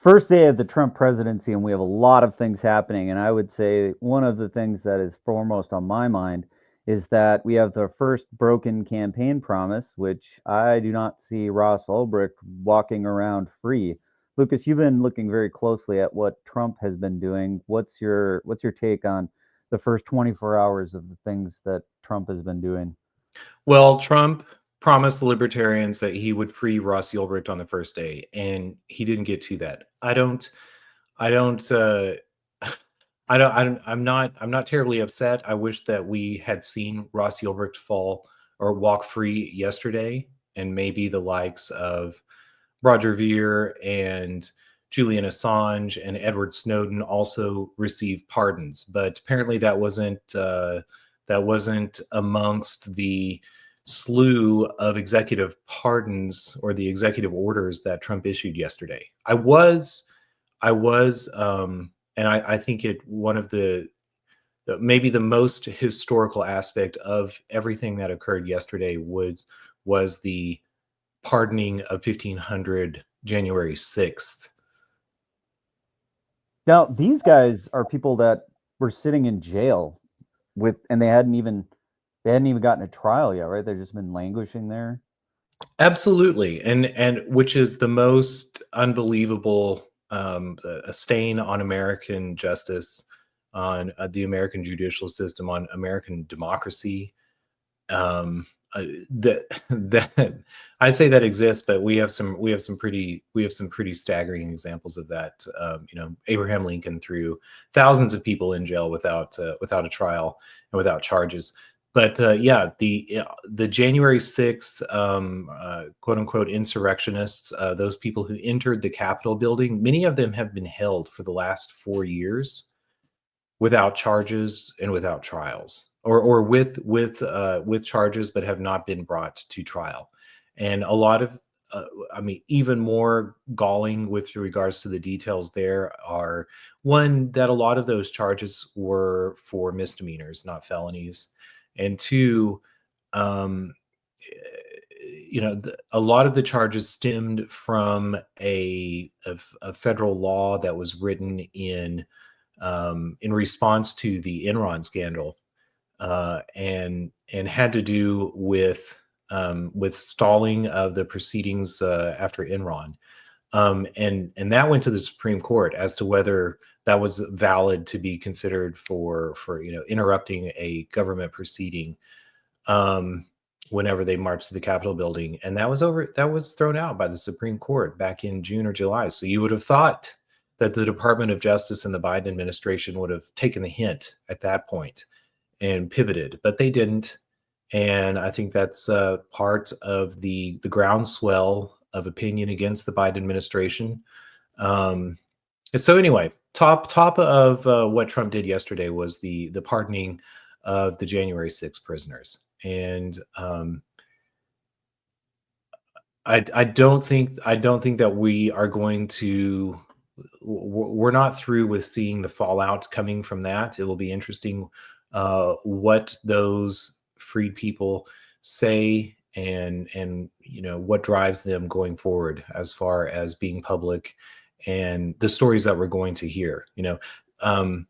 first day of the Trump presidency, and we have a lot of things happening. And I would say one of the things that is foremost on my mind is that we have the first broken campaign promise, which I do not see Ross Ulbricht walking around free. Lucas, you've been looking very closely at what Trump has been doing. What's your take on the first 24 hours of the things that Trump has been doing? Well, Trump promised the Libertarians that he would free Ross Ulbricht on the first day, and he didn't get to that. I don't, I'm not terribly upset. I wish that we had seen Ross Ulbricht fall or walk free yesterday, and maybe the likes of Roger Ver and Julian Assange and Edward Snowden also received pardons. But apparently that wasn't amongst the slew of executive pardons or the executive orders that Trump issued yesterday. And I think one of maybe the most historical aspect of everything that occurred yesterday was the pardoning of 1500 January 6th. Now, these guys are people that were sitting in jail and they hadn't even gotten a trial yet, right? They've just been languishing there. Absolutely, and which is the most unbelievable a stain on American justice, on the American judicial system, on American democracy. That I say that exists, but we have some pretty staggering examples of that. Abraham Lincoln threw thousands of people in jail without a trial and without charges. But the January 6th quote unquote insurrectionists, those people who entered the Capitol building, many of them have been held for the last 4 years without charges and without trials, or with charges but have not been brought to trial. And a lot of even more galling with regards to the details there are, one, that a lot of those charges were for misdemeanors, not felonies, and two, a lot of the charges stemmed from a federal law that was written in response to the Enron scandal, and had to do with stalling of the proceedings after Enron, and that went to the Supreme Court as to whether that was valid to be considered for interrupting a government proceeding whenever they marched to the Capitol building, and that was thrown out by the Supreme Court back in June or July. So you would have thought that the Department of Justice and the Biden administration would have taken the hint at that point and pivoted, but they didn't. And I think that's part of the groundswell of opinion against the Biden administration. So anyway, top of what Trump did yesterday was the pardoning of the January 6th prisoners. And I don't think that we are going to. We're not through with seeing the fallout coming from that. It will be interesting what those freed people say, and what drives them going forward as far as being public and the stories that we're going to hear. I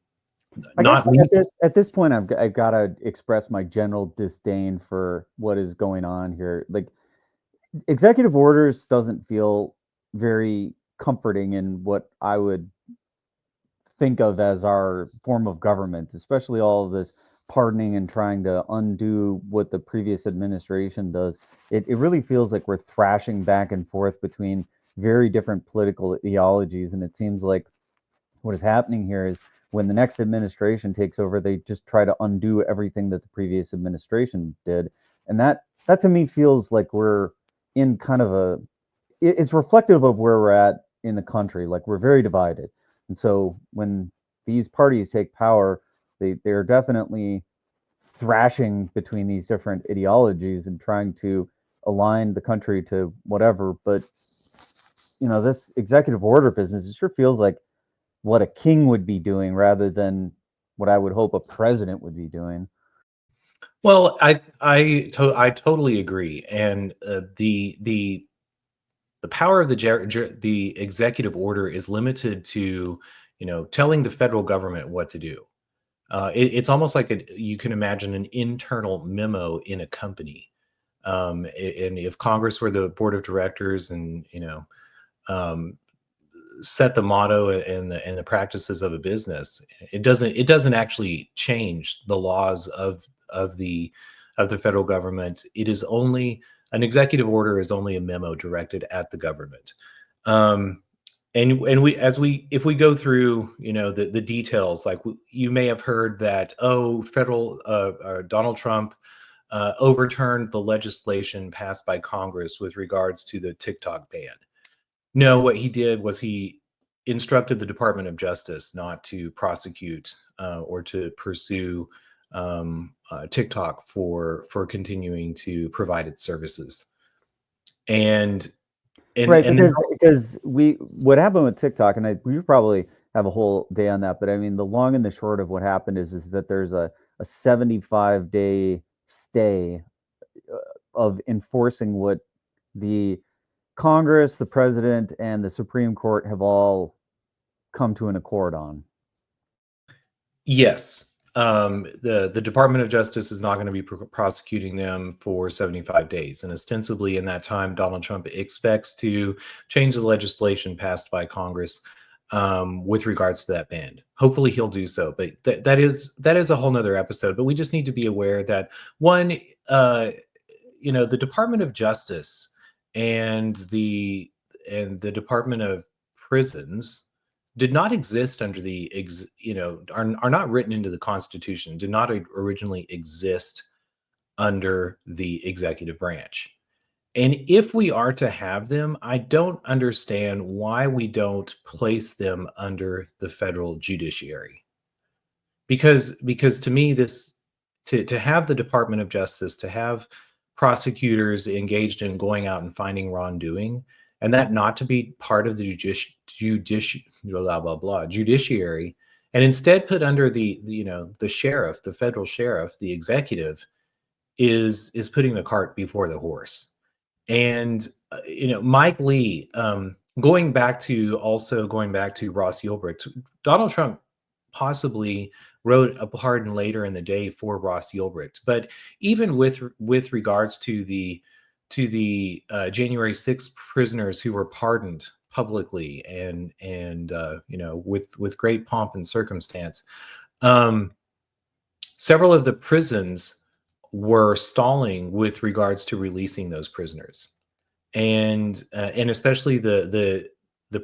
guess at this point, I've got to express my general disdain for what is going on here. Like, executive orders doesn't feel very comforting in what I would think of as our form of government, especially all of this pardoning and trying to undo what the previous administration does. It really feels like we're thrashing back and forth between very different political ideologies. And it seems like what is happening here is when the next administration takes over, they just try to undo everything that the previous administration did. And that to me feels like we're in kind of it's reflective of where we're at in the country. Like, we're very divided. And so when these parties take power, they're definitely thrashing between these different ideologies and trying to align the country to whatever. But this executive order business, it sure feels like what a king would be doing rather than what I would hope a president would be doing. Well, I totally agree, and the The power of the executive order is limited to, telling the federal government what to do. It's almost like you can imagine an internal memo in a company. And if Congress were the board of directors and, um, set the motto and the practices of a business, it doesn't actually change the laws of the federal government. It is only an executive order is only a memo directed at the government. Um, and we as we if we go through the details, like you may have heard that, federal Donald Trump overturned the legislation passed by Congress with regards to the TikTok ban. No, what he did was he instructed the Department of Justice not to prosecute or to pursue TikTok for continuing to provide its services. And and Right, and then, because what happened with TikTok, and we probably have a whole day on that, but I mean, the long and the short of what happened is that there's a 75-day stay of enforcing what the Congress, the president, and the Supreme Court have all come to an accord on. yes, the Department of Justice is not going to be prosecuting them for 75 days, and ostensibly in that time, Donald Trump expects to change the legislation passed by Congress with regards to that ban. Hopefully, he'll do so, but that is a whole nother episode. But we just need to be aware that one, the Department of Justice and the Department of Prisons did not exist under are not written into the Constitution, did not originally exist under the executive branch. And if we are to have them, I don't understand why we don't place them under the federal judiciary. Because to me, this to have the Department of Justice, to have prosecutors engaged in going out and finding wrongdoing, and that not to be part of the blah blah blah judiciary, and instead put under the sheriff, the federal sheriff, the executive, is putting the cart before the horse. And Mike Lee, going back to Ross Ulbricht, Donald Trump possibly wrote a pardon later in the day for Ross Ulbricht. But even with regards to the January 6th prisoners who were pardoned publicly and with great pomp and circumstance, um, several of the prisons were stalling with regards to releasing those prisoners, and especially the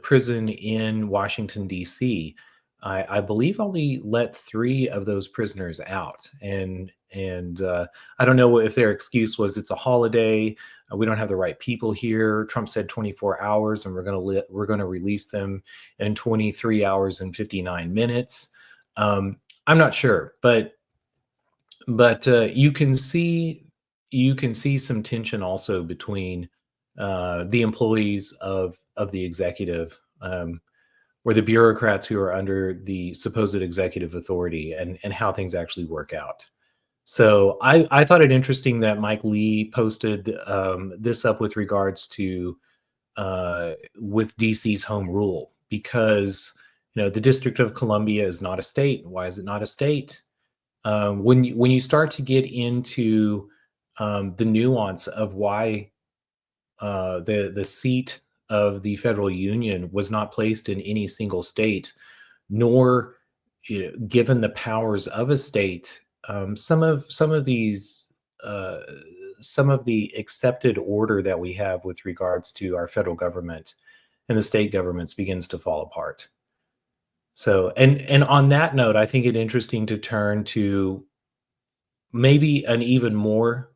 prison in Washington D.C. I believe only let 3 of those prisoners out, and I don't know if their excuse was it's a holiday, we don't have the right people here. Trump said 24 hours, and we're gonna release them in 23 hours and 59 minutes. I'm not sure, but you can see some tension also between the employees of the executive, or the bureaucrats who are under the supposed executive authority, and how things actually work out. So I thought it interesting that Mike Lee posted this up with regards to with DC's home rule, because the District of Columbia is not a state. Why is it not a state? When you start to get into the nuance of why the seat of the federal union was not placed in any single state, nor given the powers of a state, uh, some of the accepted order that we have with regards to our federal government and the state governments begins to fall apart. So, and on that note, I think it interesting to turn to maybe an even more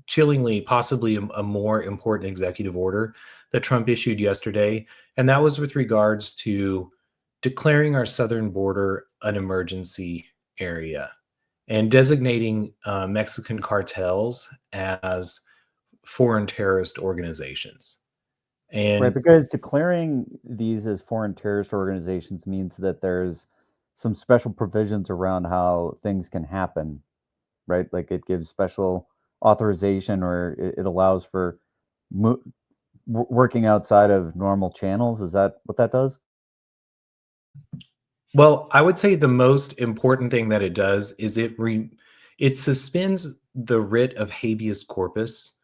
chillingly, possibly a more important executive order that Trump issued yesterday, and that was with regards to declaring our southern border an emergency area and designating Mexican cartels as foreign terrorist organizations. Right, And because declaring these as foreign terrorist organizations means that there's some special provisions around how things can happen, right? Like it gives special authorization, or it allows for mo- working outside of normal channels. Is that what that does? Well, I would say the most important thing that it does is it suspends the writ of habeas corpus,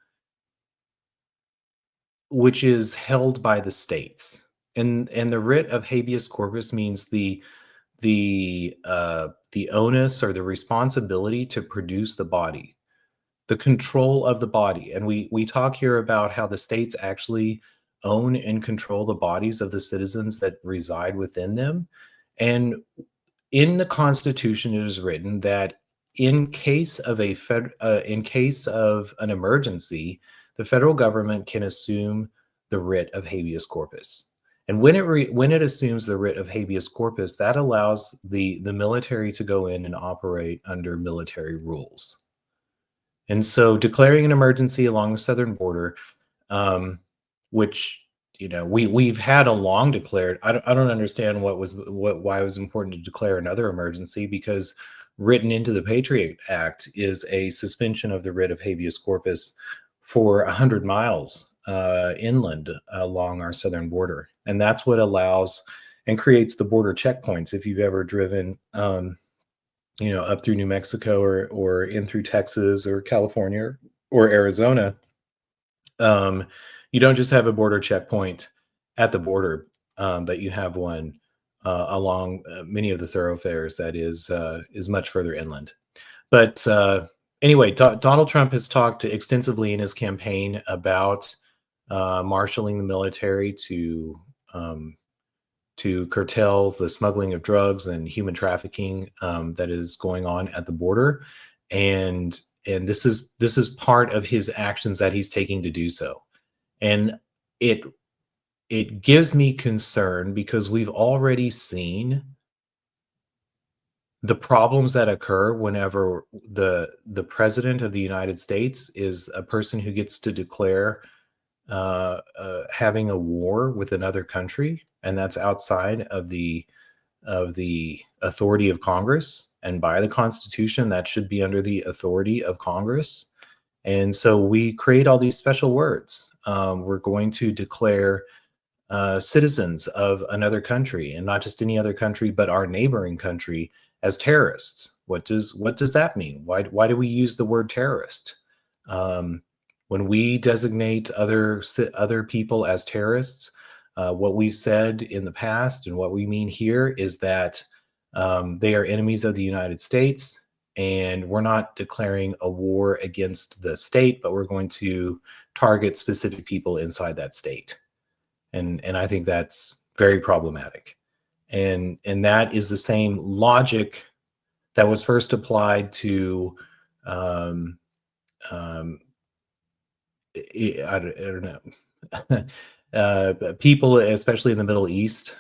which is held by the states. And the writ of habeas corpus means the onus or the responsibility to produce the body, the control of the body. And we talk here about how the states actually own and control the bodies of the citizens that reside within them. And in the Constitution, it is written that in case of an emergency, the federal government can assume the writ of habeas corpus. And when it assumes the writ of habeas corpus, that allows the military to go in and operate under military rules. And so, declaring an emergency along the southern border, which we've had a long declared. I don't understand why it was important to declare another emergency, because written into the Patriot Act is a suspension of the writ of habeas corpus for 100 miles inland along our southern border, and that's what allows and creates the border checkpoints. If you've ever driven, up through New Mexico or in through Texas or California or Arizona, you don't just have a border checkpoint at the border, but you have one along many of the thoroughfares that is much further inland. But anyway, Donald Trump has talked extensively in his campaign about marshaling the military to curtail the smuggling of drugs and human trafficking that is going on at the border, and this is part of his actions that he's taking to do so. And it gives me concern because we've already seen the problems that occur whenever the president of the United States is a person who gets to declare having a war with another country, and that's outside of the authority of Congress. And by the Constitution, that should be under the authority of Congress. And so we create all these special words. We're going to declare citizens of another country, and not just any other country, but our neighboring country, as terrorists. What does that mean? Why do we use the word terrorist? When we designate other people as terrorists, what we've said in the past and what we mean here is that they are enemies of the United States, and we're not declaring a war against the state, but we're going to target specific people inside that state. And I think that's very problematic. And that is the same logic that was first applied to I don't know. People, especially in the Middle East,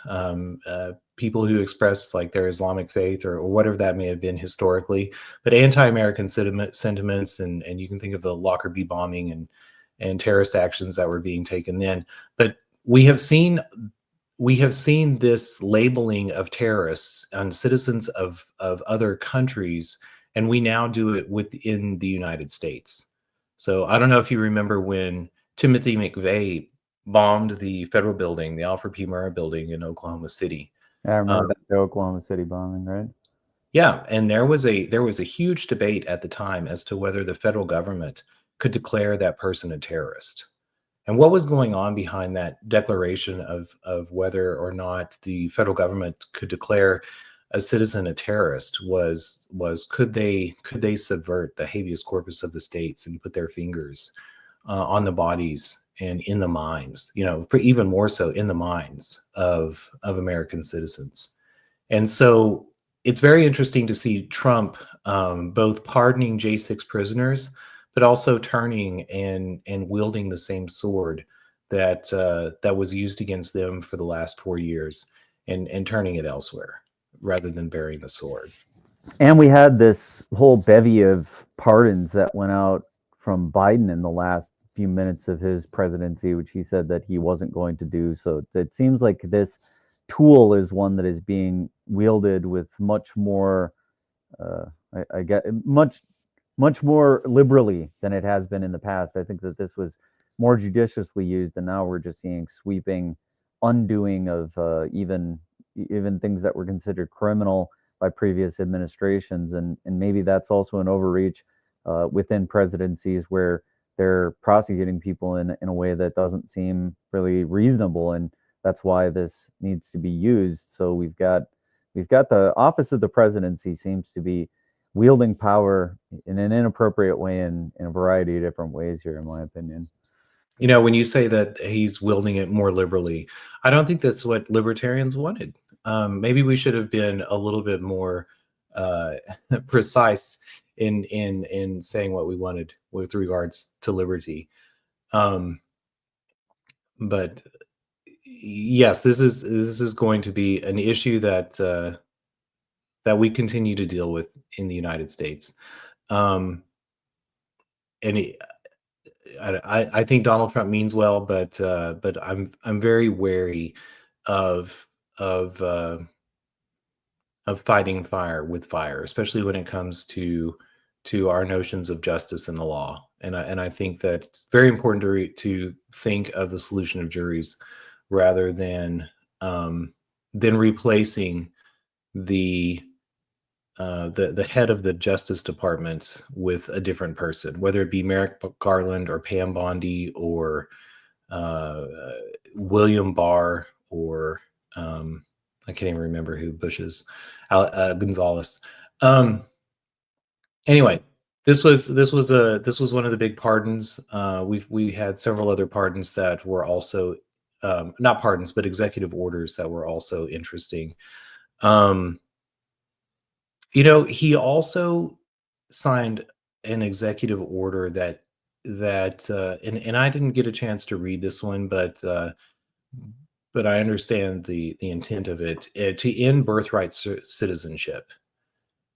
people who express like their Islamic faith or whatever that may have been historically, but anti-American sentiments, and you can think of the Lockerbie bombing and terrorist actions that were being taken then. But we have seen this labeling of terrorists on citizens of other countries, and we now do it within the United States. So I don't know if you remember when Timothy McVeigh bombed the federal building, the Alfred P. Murrah building in Oklahoma City. I remember the Oklahoma City bombing, right? Yeah, and there was a huge debate at the time as to whether the federal government could declare that person a terrorist. And what was going on behind that declaration of whether or not the federal government could declare a citizen a terrorist was could they subvert the habeas corpus of the states and put their fingers on the bodies and in the minds, even more so in the minds of American citizens. And so it's very interesting to see Trump both pardoning J6 prisoners, but also turning and wielding the same sword that was used against them for the last 4 years, and turning it elsewhere rather than bearing the sword. And we had this whole bevy of pardons that went out from Biden in the last few minutes of his presidency, which he said that he wasn't going to do. So it seems like this tool is one that is being wielded with much more, much more liberally than it has been in the past. I think that this was more judiciously used, and now we're just seeing sweeping undoing of even things that were considered criminal by previous administrations, and maybe that's also an overreach within presidencies where they're prosecuting people in a way that doesn't seem really reasonable, and that's why this needs to be used. So we've got the office of the presidency seems to be wielding power in an inappropriate way in a variety of different ways here, in my opinion. You know, when you say that he's wielding it more liberally, I don't think that's what libertarians wanted. Maybe we should have been a little bit more uh, precise in saying what we wanted with regards to liberty. Um, but yes, this is going to be an issue that we continue to deal with in the United States. Um, and I think Donald Trump means well, but I'm very wary of of uh, of fighting fire with fire, especially when it comes to our notions of justice and the law. And I think that it's very important to think of the solution of juries rather um, than replacing the the head of the Justice Department with a different person, whether it be Merrick Garland or Pam Bondi or uh, William Barr or I can't even remember who Bush's Gonzalez. Um, anyway, this was one of the big pardons. We had several other pardons that were also not pardons, but executive orders that were also interesting. Um, he also signed an executive order and I didn't get a chance to read this one, but I understand the intent of it to end birthright citizenship.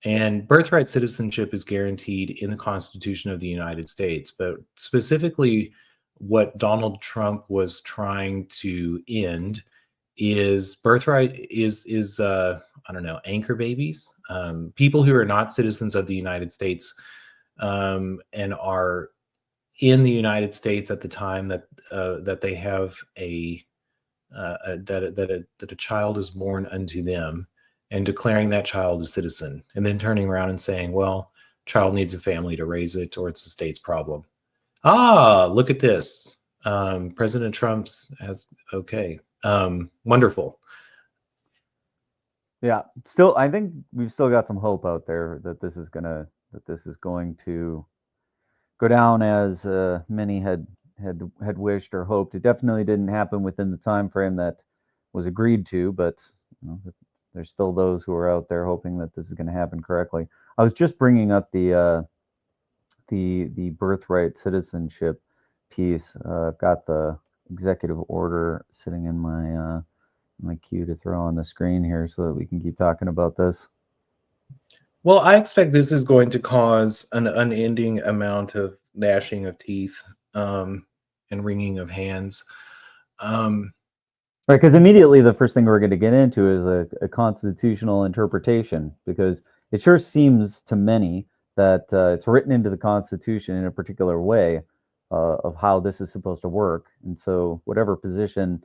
And birthright citizenship is guaranteed in the Constitution of the United States, but specifically, what Donald Trump was trying to end is birthright is I don't know, anchor babies, people who are not citizens of the United States and are in the United States at the time that they have that a child is born unto them, and declaring that child a citizen, and then turning around and saying, well, child needs a family to raise it, or it's the state's problem. Ah, look at this. President Trump's has okay. Wonderful. Yeah, still, I think we've still got some hope out there that this is going to go down as many had wished or hoped. It definitely didn't happen within the time frame that was agreed to, but there's still those who are out there hoping that this is going to happen correctly. I was just bringing up the birthright citizenship piece. I've got the executive order sitting in my queue to throw on the screen here so that we can keep talking about this. Well, I expect this is going to cause an unending amount of gnashing of teeth and wringing of hands. Um, Right, because immediately the first thing we're going to get into is a constitutional interpretation, because it sure seems to many that it's written into the Constitution in a particular way of how this is supposed to work. And so, whatever position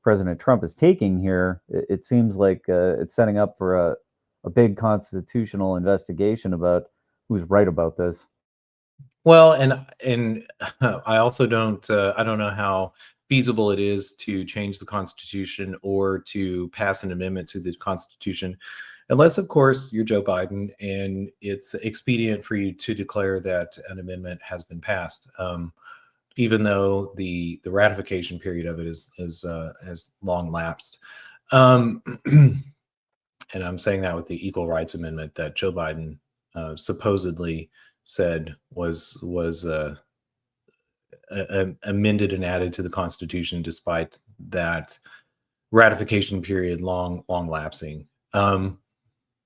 President Trump is taking here, it seems like it's setting up for a big constitutional investigation about who's right about this. Well, and I also I don't know how feasible it is to change the Constitution or to pass an amendment to the Constitution, unless, of course, you're Joe Biden and it's expedient for you to declare that an amendment has been passed, even though the ratification period of it is has long lapsed. Um, and I'm saying that with the Equal Rights Amendment that Joe Biden supposedly said was amended and added to the Constitution, despite that ratification period long lapsing. But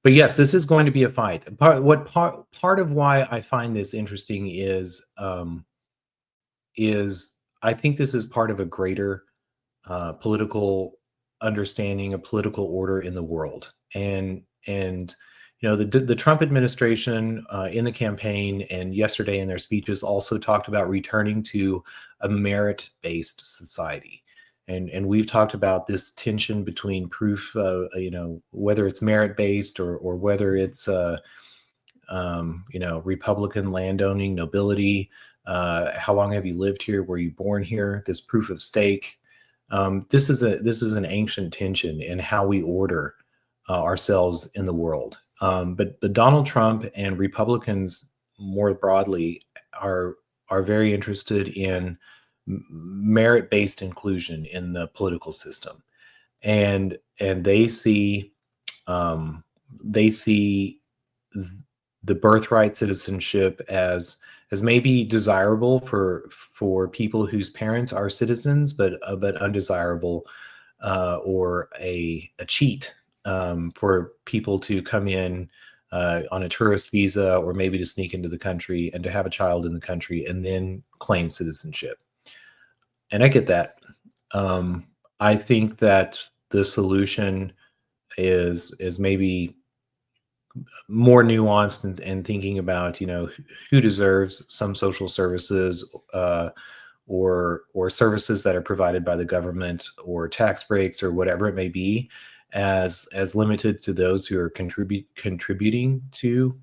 yes, this is going to be a fight. Part of why I find this interesting is I think this is part of a greater political understanding, a political order in the world, and You know, the Trump administration in the campaign and yesterday in their speeches also talked about returning to a merit-based society. And we've talked about this tension between proof, you know, whether it's merit-based or whether it's, you know, Republican landowning nobility. How long have you lived here? Were you born here? This proof of stake. This is an ancient tension in how we order ourselves in the world. But Donald Trump and Republicans more broadly are very interested in merit-based inclusion in the political system, and um, they see the birthright citizenship as maybe desirable for people whose parents are citizens, but undesirable or a cheat for people to come in on a tourist visa or maybe to sneak into the country and to have a child in the country and then claim citizenship. And I get that. I think that the solution is maybe more nuanced and thinking about, you know, who deserves some social services or services that are provided by the government or tax breaks or whatever it may be, as limited to those who are contributing to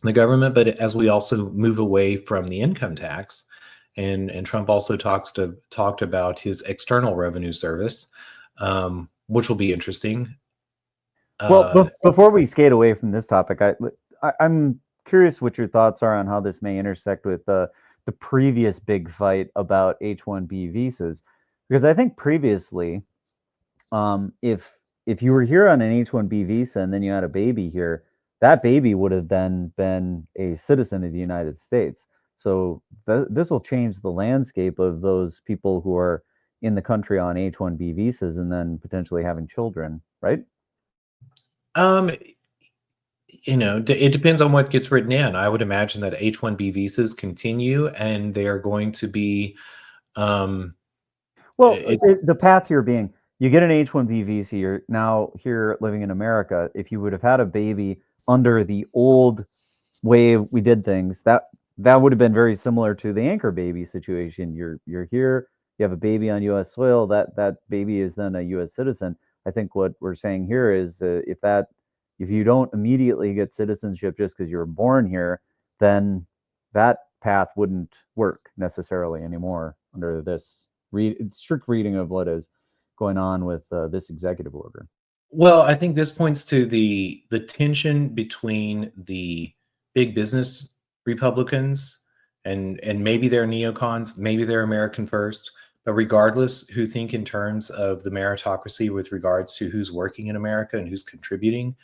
the government. But as we also move away from the income tax, and Trump also talked about his external revenue service, which will be interesting. Well, Uh, before we skate away from this topic, I'm curious what your thoughts are on how this may intersect with the previous big fight about H-1B visas, because I think previously, if you were here on an H-1B visa and then you had a baby here, that baby would have then been a citizen of the United States. So this will change the landscape of those people who are in the country on H-1B visas and then potentially having children, right? um, you know, it depends on what gets written in. I would imagine that H-1B visas continue, and they are going to be. Um, Well, it, the path here being you get an H-1B visa, you're now here living in America. If you would have had a baby under the old way we did things, that would have been very similar to the anchor baby situation. You're here, you have a baby on U.S. soil. That baby is then a U.S. citizen. I think what we're saying here is if you don't immediately get citizenship just because you were born here, then that path wouldn't work necessarily anymore under this strict reading of what is going on with this executive order. well, I think this points to the tension between the big business Republicans and maybe they're neocons, maybe they're American first, but regardless, who think in terms of the meritocracy with regards to who's working in America and who's contributing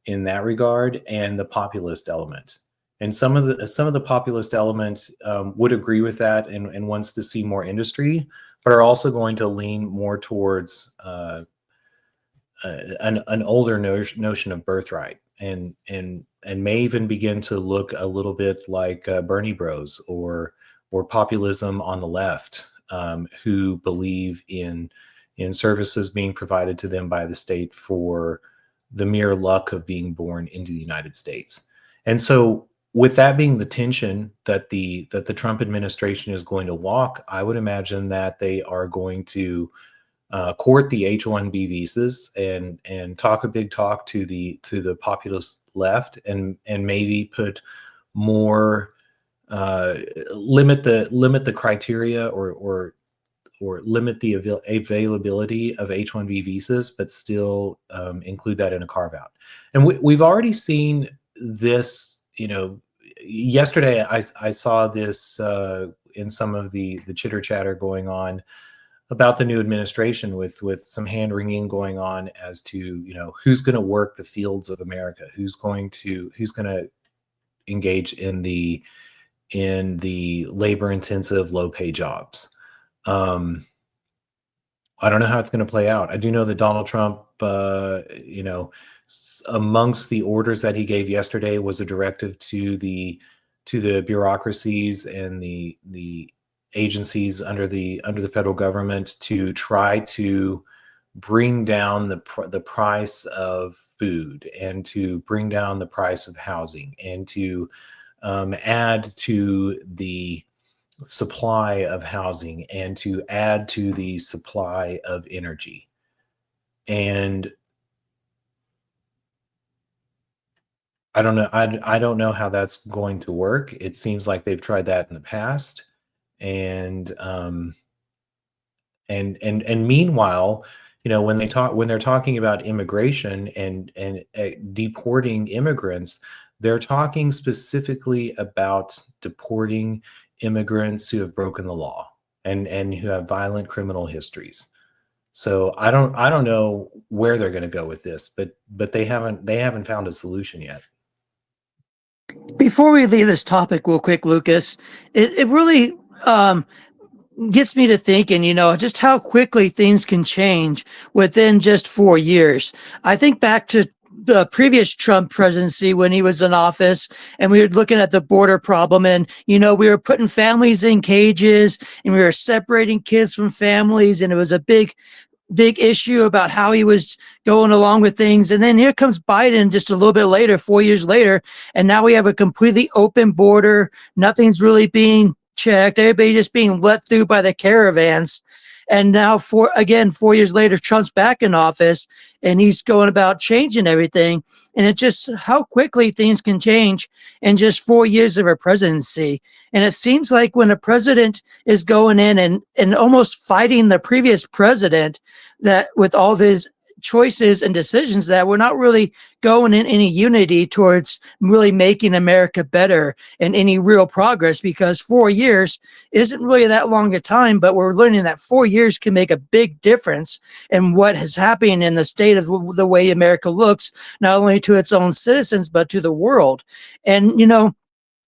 in that regard, and the populist element. And some of the populist element would agree with that and wants to see more industry, but are also going to lean more towards an older notion of birthright, and may even begin to look a little bit like Bernie Bros or populism on the left, who believe in services being provided to them by the state for the mere luck of being born into the United States. And so, with that being the tension that the Trump administration is going to walk, I would imagine that they are going to court the H-1B visas and talk a big talk to the populist left, and maybe put more limit the criteria or limit the availability of H-1B visas, but still include that in a carve out. And we've already seen this. You know, yesterday I saw this in some of the chitter chatter going on about the new administration, with some hand wringing going on as to, you know, who's going to work the fields of America, who's going to engage in the labor intensive low pay jobs. Um, I don't know how it's going to play out. I do know that Donald Trump, you know, amongst the orders that he gave yesterday was a directive to the bureaucracies and the agencies under the federal government to try to bring down the price of food, and to bring down the price of housing, and to add to the supply of housing, and to add to the supply of energy. And I don't know. I don't know how that's going to work. It seems like they've tried that in the past, and and meanwhile, when they're talking about immigration and deporting immigrants, they're talking specifically about deporting immigrants who have broken the law and who have violent criminal histories. So I don't know where they're going to go with this, but they haven't found a solution yet. Before we leave this topic real quick, Lucas, it really gets me to thinking, just how quickly things can change within just 4 years. I think back to the previous Trump presidency when he was in office, and we were looking at the border problem, and we were putting families in cages, and we were separating kids from families, and it was a big issue about how he was going along with things. And then here comes Biden just a little bit later, 4 years later, and now we have a completely open border. Nothing's really being checked. Everybody just being let through by the caravans. And now, 4 years later, Trump's back in office, and he's going about changing everything. And it's just how quickly things can change in just 4 years of a presidency. And it seems like when a president is going in and almost fighting the previous president, that with all of his choices and decisions, that we're not really going in any unity towards really making America better and any real progress, because 4 years isn't really that long a time, but we're learning that 4 years can make a big difference in what is happening in the state of the way America looks, not only to its own citizens, but to the world. And,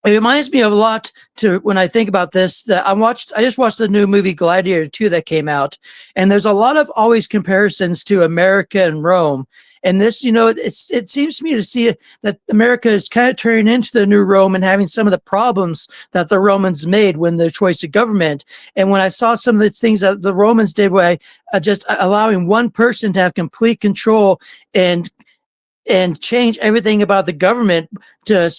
it reminds me of a lot to when I think about this, that I just watched the new movie Gladiator 2 that came out, and there's a lot of always comparisons to America and Rome. And this, it seems to me to see that America is kind of turning into the new Rome and having some of the problems that the Romans made when their choice of government. And when I saw some of the things that the Romans did by just allowing one person to have complete control and change everything about the government to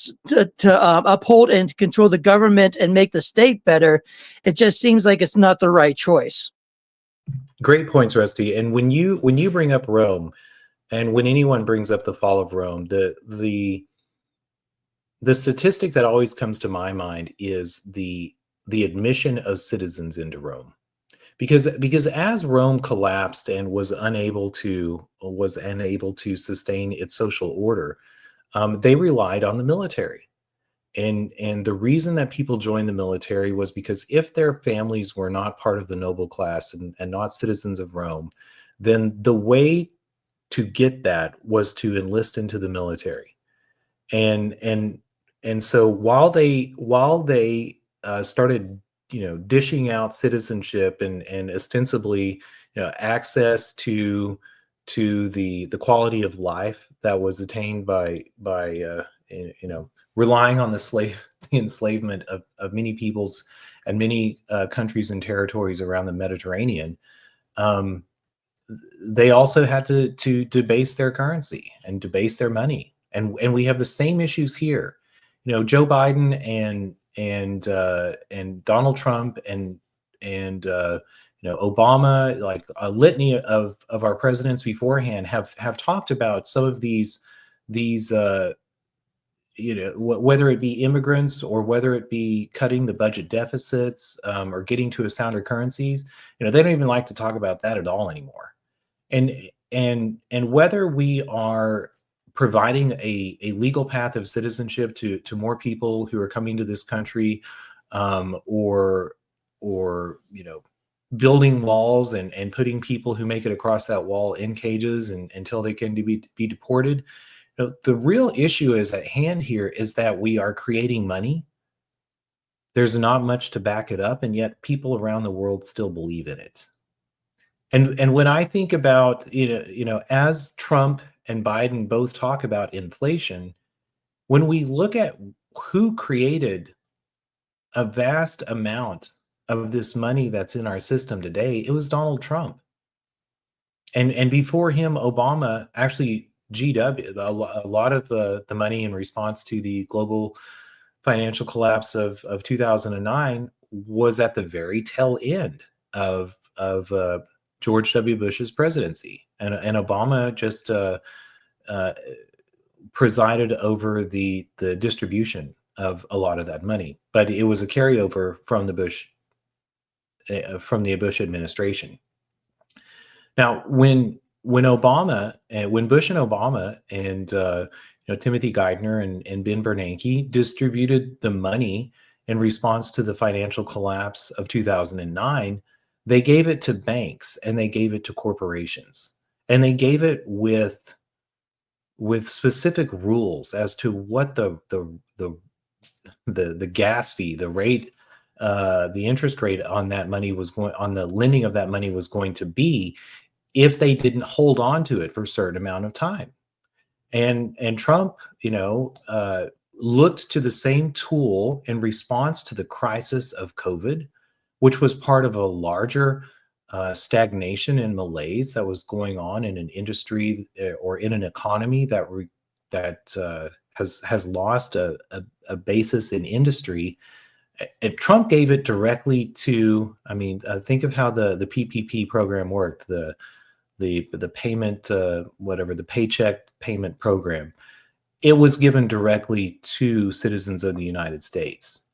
uphold and control the government and make the state better, it just seems like it's not the right choice. Great points, Rusty. And when you bring up Rome, and when anyone brings up the fall of Rome, the statistic that always comes to my mind is the admission of citizens into Rome. Because as Rome collapsed and was unable to sustain its social order, they relied on the military. And the reason that people joined the military was because if their families were not part of the noble class and not citizens of Rome, then the way to get that was to enlist into the military. And so while they started dishing out citizenship and ostensibly access to the quality of life that was attained by relying on the enslavement of many peoples and many countries and territories around the Mediterranean. They also had to debase their currency and debase their money, and we have the same issues here. Joe Biden and Donald Trump and Obama, like a litany of our presidents beforehand, have talked about some of these whether it be immigrants or whether it be cutting the budget deficits, or getting to a sounder currencies. They don't even like to talk about that at all anymore. And whether we are providing a legal path of citizenship to more people who are coming to this country, or building walls and putting people who make it across that wall in cages until they can be deported. The real issue is at hand here is that we are creating money. There's not much to back it up, and yet people around the world still believe in it. And when I think about, as Trump and Biden both talk about inflation, when we look at who created a vast amount of this money that's in our system today, it was Donald Trump. And before him, Obama actually GW a lot of the money in response to the global financial collapse of 2009 was at the very tail end of George W. Bush's presidency, and Obama just uh, presided over the distribution of a lot of that money, but it was a carryover from the Bush administration. Now, when Bush and Obama and Timothy Geithner and Ben Bernanke distributed the money in response to the financial collapse of 2009, they gave it to banks and they gave it to corporations, and they gave it with specific rules as to what the gas fee, the rate, the interest rate on that money was going on the lending of that money was going to be if they didn't hold on to it for a certain amount of time. And Trump, looked to the same tool in response to the crisis of COVID, which was part of a larger stagnation and malaise that was going on in an industry or in an economy that has lost a basis in industry. And Trump gave it directly to. I mean, think of how the PPP program worked. The payment, whatever, the paycheck payment program, it was given directly to citizens of the United States.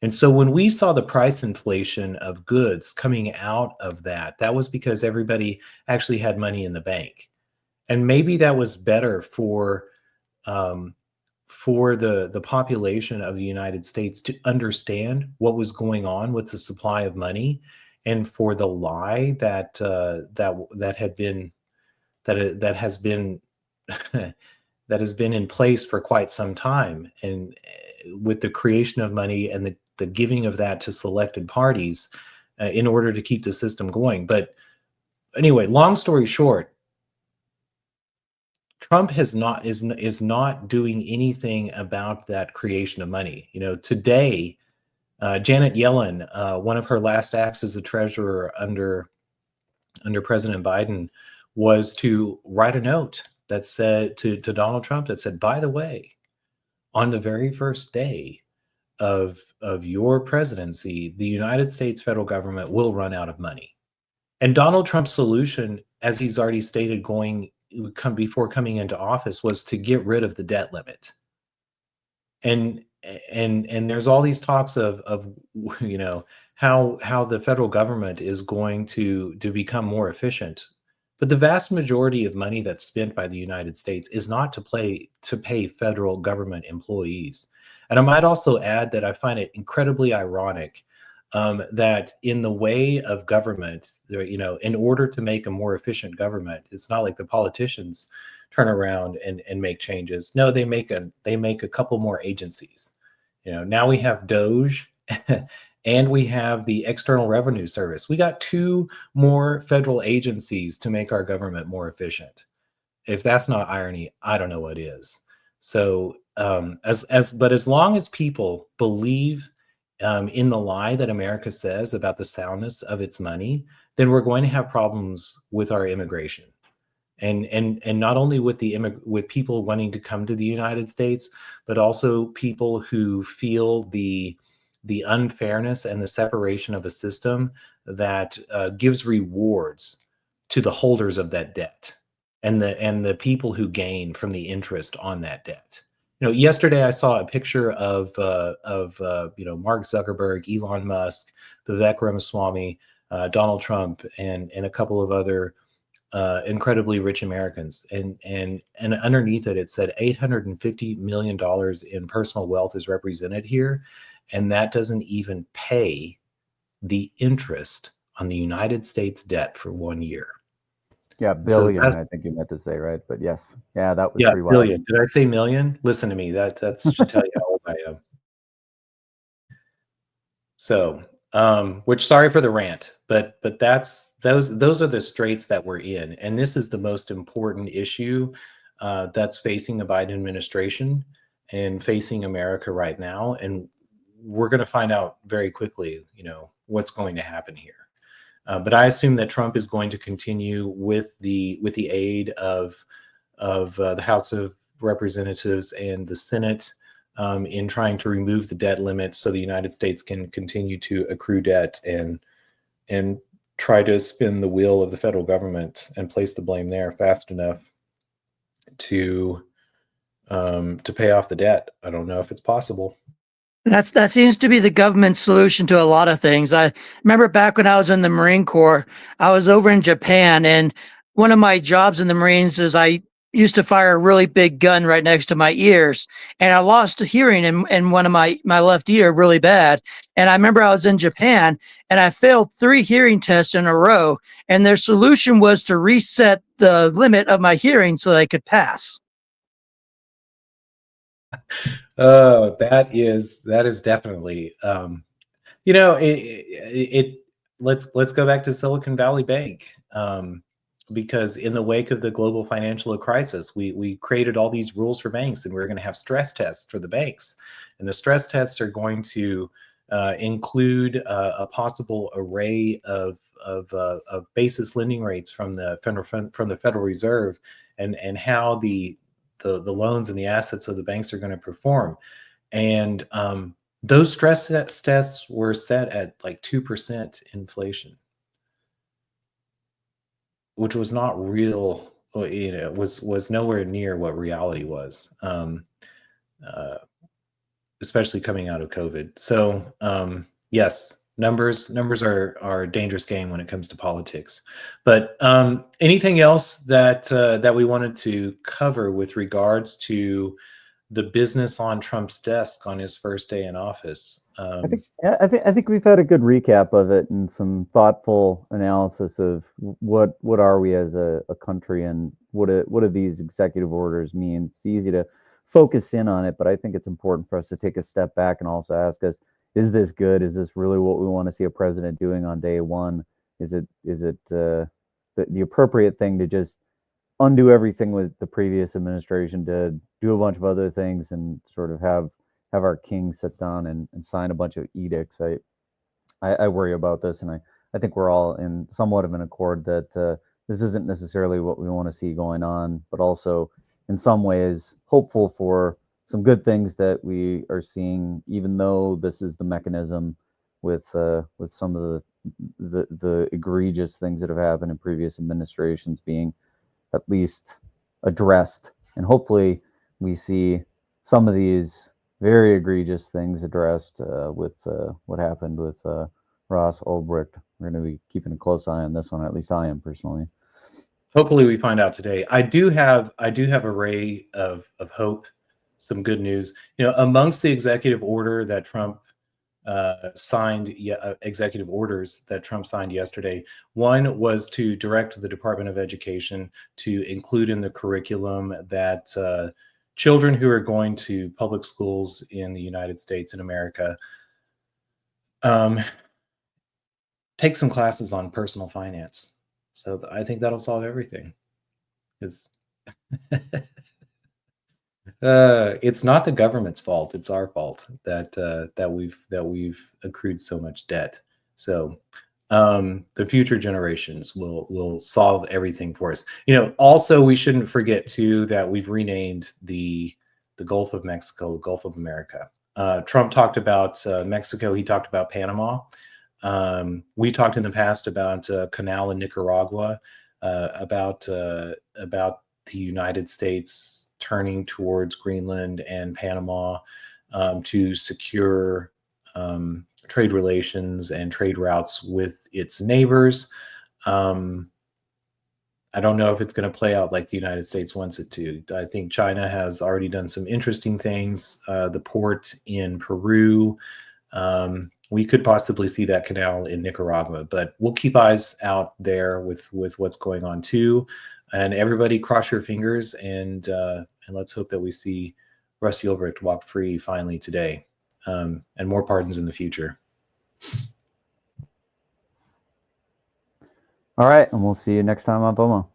And so when we saw the price inflation of goods coming out of that, that was because everybody actually had money in the bank. And maybe that was better for the population of the United States to understand what was going on with the supply of money, and for the lie that has been that has been in place for quite some time, and with the creation of money and the giving of that to selected parties in order to keep the system going. But anyway, long story short, Trump is not doing anything about that creation of money. Today, Janet Yellen, one of her last acts as a treasurer under President Biden was to write a note that said to Donald Trump that said, by the way, on the very first day of your presidency, the United States federal government will run out of money. And Donald Trump's solution, as he's already stated before coming into office, was to get rid of the debt limit. And there's all these talks of how the federal government is going to become more efficient. But the vast majority of money that's spent by the United States is not to pay federal government employees. And I might also add that I find it incredibly ironic that in the way of government, in order to make a more efficient government, it's not like the politicians turn around and make changes. No, they make a couple more agencies. Now we have DOGE and we have the External Revenue Service. We got 2 more federal agencies to make our government more efficient. If that's not irony, I don't know what is. So but as long as people believe in the lie that America says about the soundness of its money, then we're going to have problems with our immigration. And not only with with people wanting to come to the United States, but also people who feel the unfairness and the separation of a system that gives rewards to the holders of that debt and the people who gain from the interest on that debt. Yesterday I saw a picture of Mark Zuckerberg, Elon Musk, Vivek Ramaswamy, Donald Trump, and a couple of other incredibly rich Americans, and underneath it said $850 million in personal wealth is represented here, and that doesn't even pay the interest on the United States debt for 1 year. Yeah, billion, I think you meant to say, right? But yes, yeah, that was pretty wild. Billion. Did I say million? Listen to me. That should tell you how old I am. So, which, sorry for the rant, but those are the straits that we're in, and this is the most important issue that's facing the Biden administration and facing America right now, and we're going to find out very quickly, what's going to happen here. But I assume that Trump is going to continue with the aid of the House of Representatives and the Senate in trying to remove the debt limit so the United States can continue to accrue debt and try to spin the wheel of the federal government and place the blame there fast enough to pay off the debt. I don't know if it's possible. That seems to be the government's solution to a lot of things. I remember back when I was in the Marine Corps, I was over in Japan, and one of my jobs in the Marines is I used to fire a really big gun right next to my ears, and I lost a hearing in one of my left ear really bad. And I remember I was in Japan and I failed 3 hearing tests in a row, and their solution was to reset the limit of my hearing so that I could pass. Oh, that is definitely let's go back to Silicon Valley Bank, because in the wake of the global financial crisis, we created all these rules for banks, and we're going to have stress tests for the banks, and the stress tests are going to include a possible array of basis lending rates from the Federal Reserve, and how the loans and the assets of the banks are going to perform. And those stress tests were set at like 2% inflation, which was not real. Was nowhere near what reality was, especially coming out of COVID. So yes, numbers are a dangerous game when it comes to politics. But anything else that we wanted to cover with regards to the business on Trump's desk on his first day in office? I think we've had a good recap of it and some thoughtful analysis of what are we as a country, and what do these executive orders mean. It's easy to focus in on it, but I think it's important for us to take a step back and also ask us, is this good? Is this really what we want to see a president doing on day one? Is it the appropriate thing to just undo everything with the previous administration did, do a bunch of other things, and sort of have our king sit down and sign a bunch of edicts? I worry about this, and I think we're all in somewhat of an accord that this isn't necessarily what we want to see going on, but also in some ways hopeful for some good things that we are seeing, even though this is the mechanism with some of the egregious things that have happened in previous administrations being at least addressed. And hopefully we see some of these very egregious things addressed with what happened with Ross Ulbricht. We're going to be keeping a close eye on this one. At least I am personally. Hopefully we find out today. I do have a ray of hope, some good news. Amongst the executive order that Trump executive orders that Trump signed yesterday, one was to direct the Department of Education to include in the curriculum that children who are going to public schools in the United States and America take some classes on personal finance. So I think that'll solve everything. It's it's not the government's fault; it's our fault that we've accrued so much debt. So the future generations will solve everything for us. Also, we shouldn't forget too that we've renamed the Gulf of Mexico Gulf of America. Trump talked about Mexico. He talked about Panama. We talked in the past about a canal in Nicaragua, about the United States turning towards Greenland and Panama to secure trade relations and trade routes with its neighbors. I don't know if it's going to play out like the United States wants it to. I think China has already done some interesting things. The port in Peru, we could possibly see that canal in Nicaragua, but we'll keep eyes out there with what's going on too. And everybody cross your fingers, and let's hope that we see Ross Ulbricht walk free finally today, and more pardons in the future. All right, and we'll see you next time on FOMO.